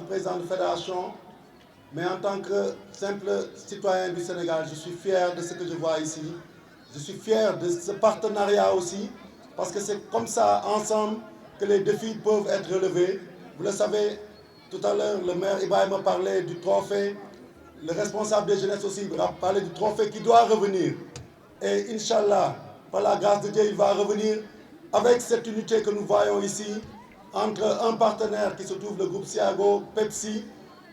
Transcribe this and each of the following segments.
président de fédération, mais en tant que simple citoyen du Sénégal, je suis fier de ce que je vois ici. Je suis fier de ce partenariat aussi, parce que c'est comme ça, ensemble, que les défis peuvent être relevés. Vous le savez, tout à l'heure, le maire Ibrahim parlait du trophée. Le responsable des jeunesses aussi a parlé du trophée qui doit revenir. Et Inch'Allah, par la grâce de Dieu, il va revenir avec cette unité que nous voyons ici, entre un partenaire qui se trouve le groupe Siago, Pepsi,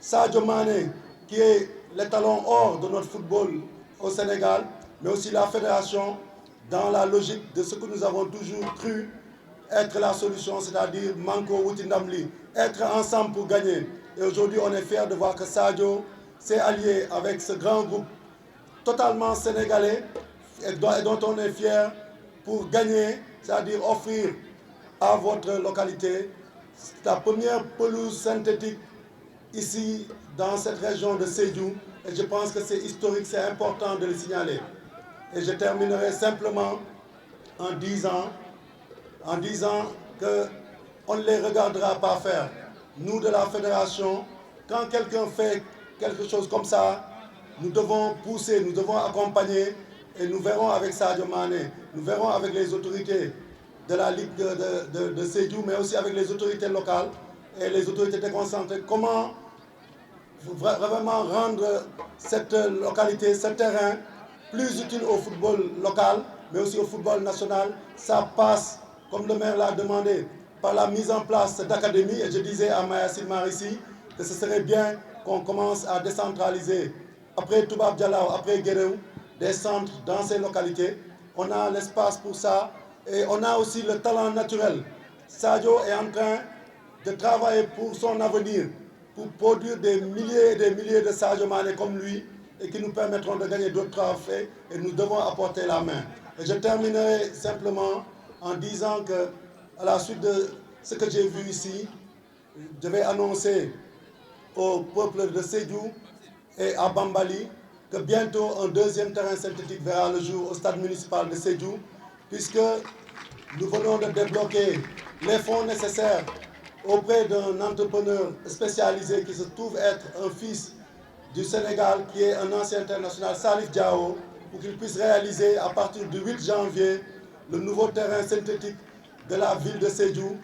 Sadio Mané, qui est l'étalon or de notre football au Sénégal, mais aussi la fédération, dans la logique de ce que nous avons toujours cru être la solution, c'est-à-dire Manko Woutindamli, être ensemble pour gagner. Et aujourd'hui, on est fiers de voir que Sadio s'est allié avec ce grand groupe totalement sénégalais et dont on est fier pour gagner, c'est-à-dire offrir à votre localité la première pelouse synthétique ici dans cette région de Sédhiou. Et je pense que c'est historique, c'est important de le signaler. Et je terminerai simplement en disant qu'on ne les regardera pas faire. Nous de la fédération, quand quelqu'un fait quelque chose comme ça, nous devons pousser, nous devons accompagner et nous verrons avec Sadio Mané, nous verrons avec les autorités de la Ligue de Sédhiou, mais aussi avec les autorités locales et les autorités déconcentrées, comment vraiment rendre cette localité, ce terrain plus utile au football local, mais aussi au football national. Ça passe, comme le maire l'a demandé, par la mise en place d'académies. Et je disais à Maya Silmar ici que ce serait bien qu'on commence à décentraliser, après Toubab Dialaw, après Guéréou, des centres dans ces localités. On a l'espace pour ça et on a aussi le talent naturel. Sadio est en train de travailler pour son avenir, pour produire des milliers et des milliers de Sadio Mané comme lui et qui nous permettront de gagner d'autres trophées et nous devons apporter la main. Et je terminerai simplement en disant que, à la suite de ce que j'ai vu ici, je vais annoncer au peuple de Sédhiou et à Bambali que bientôt un deuxième terrain synthétique verra le jour au stade municipal de Sédhiou, puisque nous venons de débloquer les fonds nécessaires auprès d'un entrepreneur spécialisé qui se trouve être un fils du Sénégal, qui est un ancien international, Salif Diao, pour qu'il puisse réaliser à partir du 8 janvier le nouveau terrain synthétique de la ville de Sédhiou.